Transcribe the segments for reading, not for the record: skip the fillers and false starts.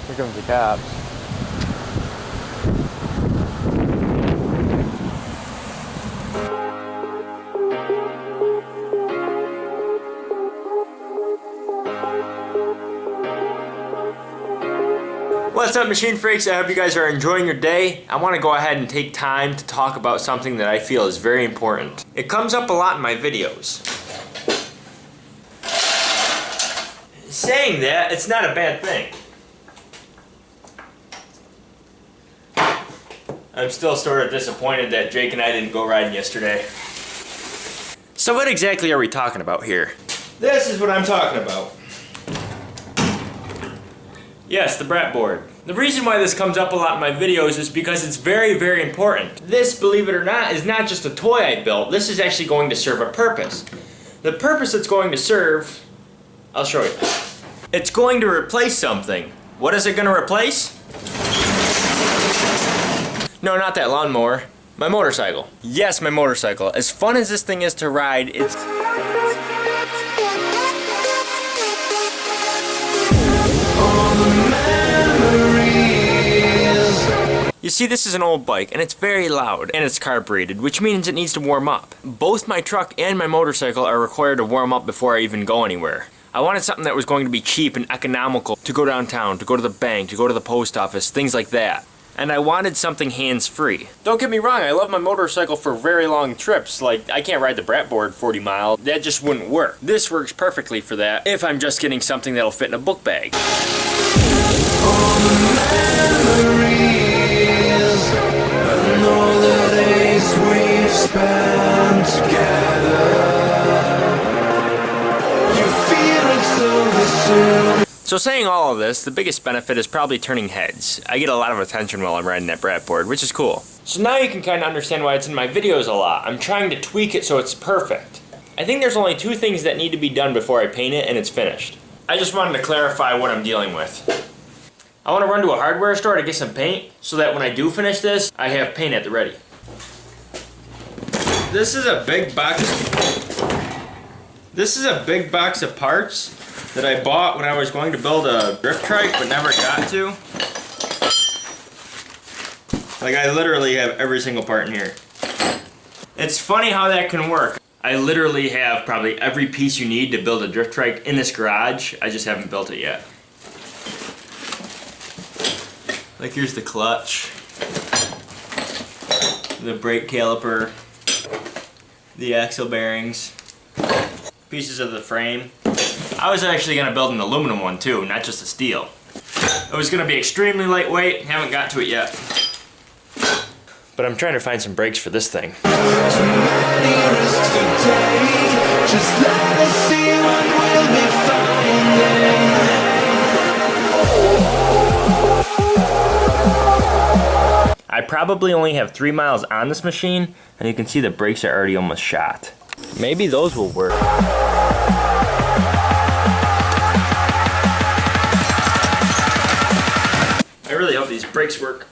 Here comes the cops. What's up, machine freaks? I hope you guys are enjoying your day. I want to go ahead and take time to talk about something that I feel is very important. It comes up a lot in my videos. Saying that, it's not a bad thing. I'm still sort of disappointed that Jake and I didn't go riding yesterday. So what exactly are we talking about here? This is what I'm talking about. Yes, the brat board. The reason why this comes up a lot in my videos is because it's very, very important. This, believe it or not, is not just a toy I built. This is actually going to serve a purpose. The purpose it's going to serve, I'll show you. It's going to replace something. What is it going to replace? No, not that lawnmower. My motorcycle. Yes, my motorcycle. As fun as this thing is to ride, it's... You see, this is an old bike, and it's very loud, and it's carbureted, which means it needs to warm up. Both my truck and my motorcycle are required to warm up before I even go anywhere. I wanted something that was going to be cheap and economical to go downtown, to go to the bank, to go to the post office, things like that. And I wanted something hands-free. Don't get me wrong, I love my motorcycle for very long trips. Like, I can't ride the brat board 40 miles. That just wouldn't work. This works perfectly for that if I'm just getting something that'll fit in a book bag. So saying all of this, the biggest benefit is probably turning heads. I get a lot of attention while I'm riding that brat board, which is cool. So now you can kind of understand why it's in my videos a lot. I'm trying to tweak it so it's perfect. I think there's only two things that need to be done before I paint it and it's finished. I just wanted to clarify what I'm dealing with. I want to run to a hardware store to get some paint so that when I do finish this, I have paint at the ready. This is a big box. This is a big box of parts that I bought when I was going to build a drift trike but never got to. Like, I literally have every single part in here. It's funny how that can work. I literally have probably every piece you need to build a drift trike in this garage. I just haven't built it yet. Like, here's the clutch, the brake caliper, the axle bearings, pieces of the frame. I was actually going to build an aluminum one too, not just a steel. It was going to be extremely lightweight, haven't got to it yet. But I'm trying to find some brakes for this thing. I probably only have 3 miles on this machine, and you can see the brakes are already almost shot. Maybe those will work. I really hope these brakes work.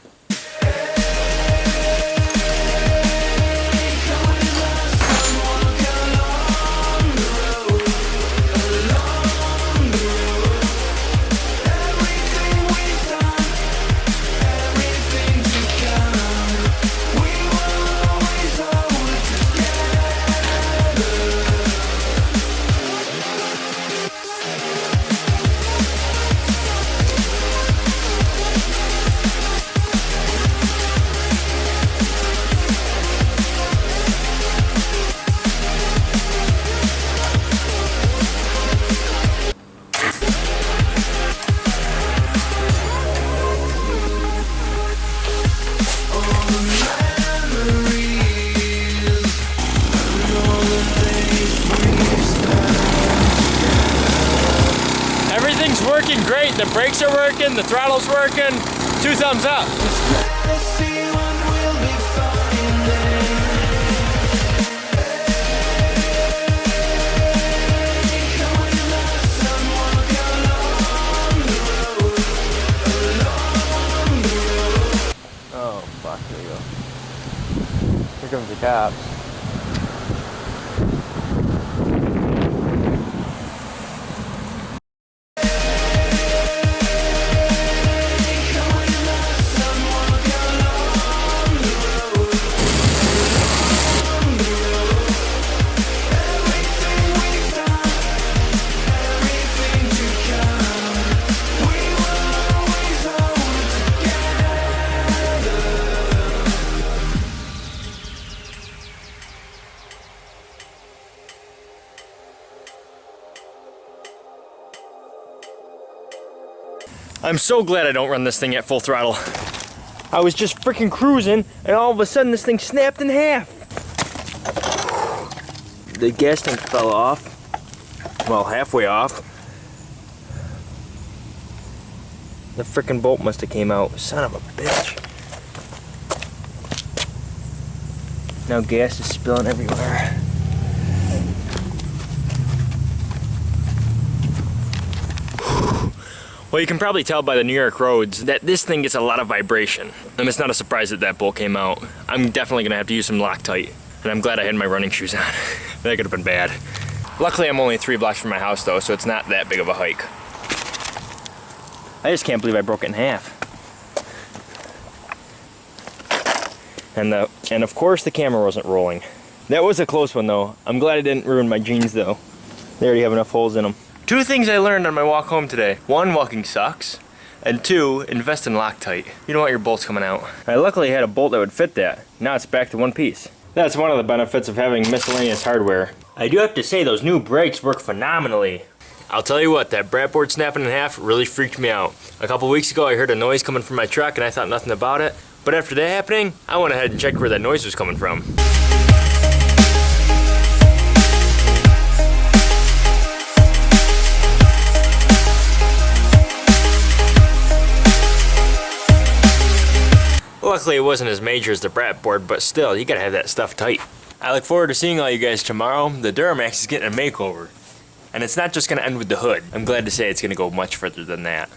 Working great, the brakes are working, the throttle's working, 2 thumbs up. Oh fuck, there you go. Here comes the cops. I'm so glad I don't run this thing at full throttle. I was just freaking cruising, and all of a sudden this thing snapped in half. The gas tank fell off. Well, halfway off. The freaking bolt must have came out. Son of a bitch. Now gas is spilling everywhere. Well, you can probably tell by the New York roads that this thing gets a lot of vibration. And it's not a surprise that that bolt came out. I'm definitely gonna have to use some Loctite. And I'm glad I had my running shoes on. That could have been bad. Luckily, I'm only 3 blocks from my house though, so it's not that big of a hike. I just can't believe I broke it in half. And of course the camera wasn't rolling. That was a close one though. I'm glad I didn't ruin my jeans though. They already have enough holes in them. 2 things I learned on my walk home today. 1, walking sucks. And 2, invest in Loctite. You don't want your bolts coming out. I luckily had a bolt that would fit that. Now it's back to one piece. That's one of the benefits of having miscellaneous hardware. I do have to say those new brakes work phenomenally. I'll tell you what, that brat board snapping in half really freaked me out. A couple weeks ago I heard a noise coming from my truck and I thought nothing about it. But after that happening, I went ahead and checked where that noise was coming from. Luckily it wasn't as major as the brat board, but still, you gotta have that stuff tight. I look forward to seeing all you guys tomorrow. The Duramax is getting a makeover. And it's not just gonna end with the hood. I'm glad to say it's gonna go much further than that.